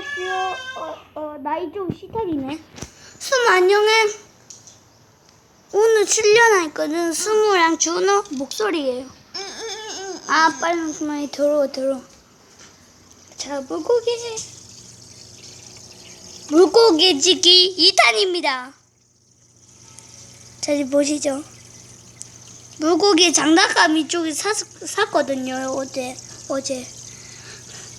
안녕하세요. 나이 좀 시달이네. 숨 안녕해. 오늘 출연했거든. 승우랑 준호 목소리예요. 아, 빨리 그만 들어. 자, 물고기지기 2탄입니다. 자, 이제 보시죠. 물고기 장난감 이쪽에 샀거든요. 어제.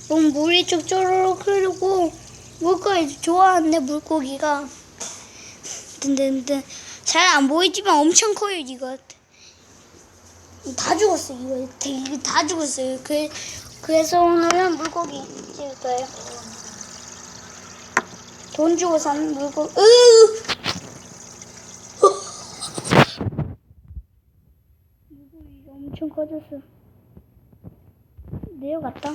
물이 쭉 쪼르륵 흐르고 물고기 좋아하는데 물고기가 잘 안 보이지만 엄청 커요. 이거 다 죽었어요. 이거 다 죽었어요. 그래서 오늘은 물고기 찍을 거예요. 돈 주고 산 물고기. 물고기가 엄청 커졌어. 내려갔다.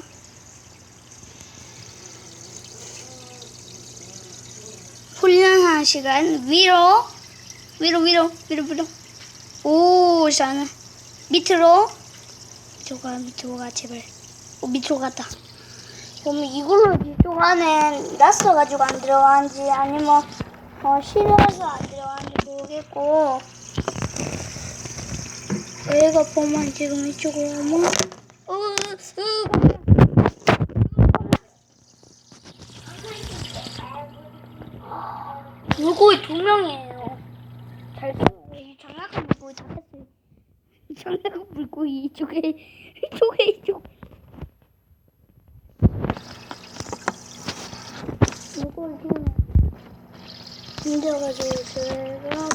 훈련하는 시간. 위로. 오, 잘하네. 밑으로 가 제발. 밑으로 갔다. 그러면 이걸로 이쪽 안에 놨어가지고 안 들어가는지 아니면 실어서 안 들어가는지 모르겠고, 얘가 보면 지금 이쪽으로 오면 물고기 2명이에요. 잘 이 장난감 물고기 잡혔어요. 장난감 물고기 이쪽에. 물고기 힘들어가지고 제가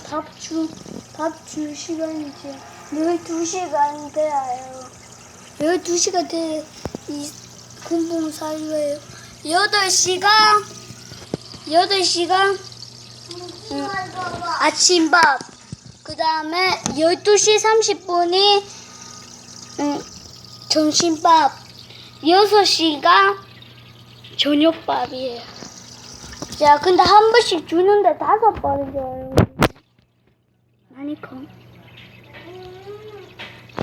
밥 줄 시간이지. 12시간 돼요. 12시간 돼. 이 공부 사이에요. 8시간 아침밥. 그 다음에 12시 30분이 점심밥. 6시가 저녁밥이에요. 자, 근데 한 번씩 주는데 5번을 줘요. 많이 커.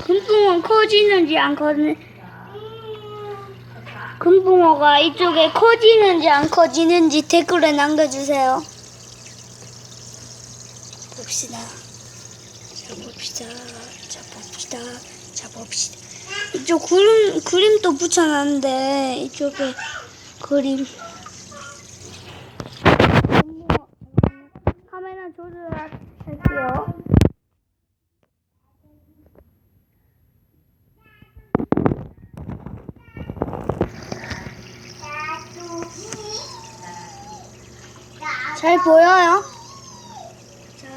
금붕어 커지는지 안 커지는지, 금붕어가 이쪽에 커지는지 안 커지는지 댓글에 남겨주세요. 봅시다. 이쪽 그림도 붙여놨는데, 이쪽에 그림. 카메라 조절할게요. 잘 보여요? 자,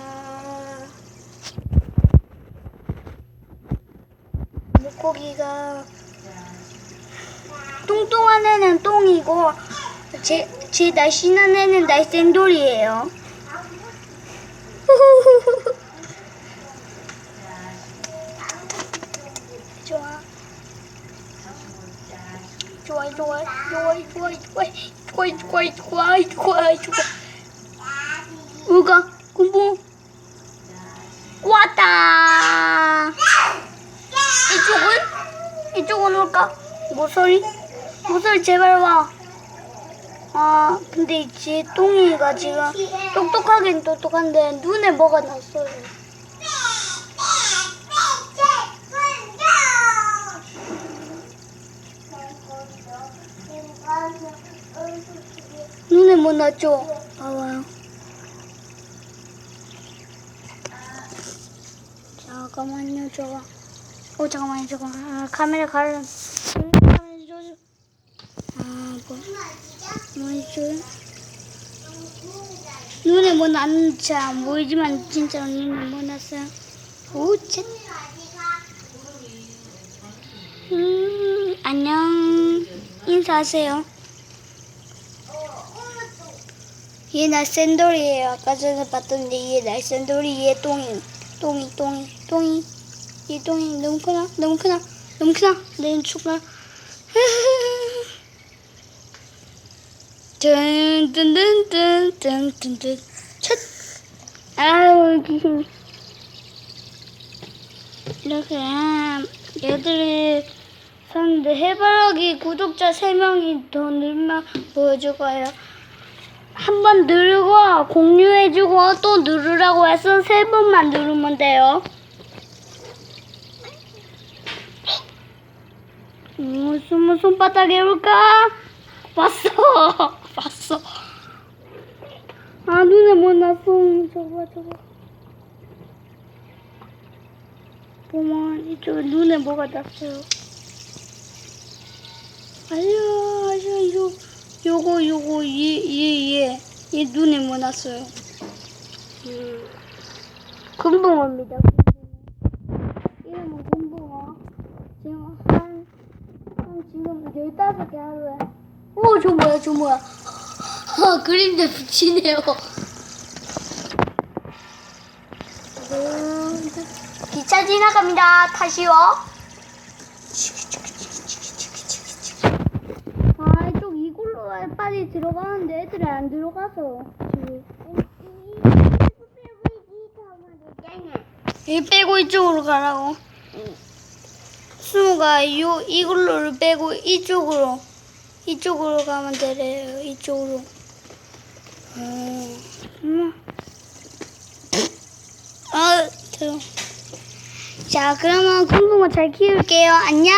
물고기가 뚱뚱한 애는 똥이고 제 날씬한 애는 날쌘돌이에요. 좋아. 우가 kumbu 왔다. 이쪽은 올까? 모서리 제발 와. 아, 근데 제 똥이가 지금 똑똑하긴 똑똑한데 눈에 뭐가 났어요. 눈에 뭐 났죠? 봐봐요. 잠깐만요, 저거. 잠깐만요, 저거. 카메라 가려. 카메라 조절. 뭐였죠? 눈에 뭐 났는지 안 보이지만 진짜로 눈에 뭐 났어요. 오, 쳇. 안녕. 인사하세요. 얘 날쌘돌이에요. 아까 전에 봤던데 얘 날쌘돌이, 얘 똥이. 얘 똥이 너무 크나? 내 축가. 뜬. 첫. 아유, 귀신. 이렇게 얘들이 샀는데 해바라기 구독자 3명이 더 늘면 보여줄까요? 한 번 누르고 공유해주고 또 누르라고 해서 3번만 누르면 돼요. 숨은 손바닥에 올까? 봤어. 봤어. 아, 눈에 뭐 났어. 저거. 어머, 이쪽에 눈에 뭐가 났어요. 아유, 요거, 얘 눈에 뭐 났어요. 금붕어입니다. 이름은 금붕어. 지금 15개 하루에. 오, 저 뭐야. 그림자 붙이네요. 기차 지나갑니다. 타시오. 이쪽 이걸로 빨리 들어가는데 애들이 안 들어가서. 이 빼고 이쪽으로 가라고. 수무가 이걸로를 빼고 이쪽으로 가면 되래요. 이쪽으로. 자, 그러면 금붕어 잘 키울게요. 안녕.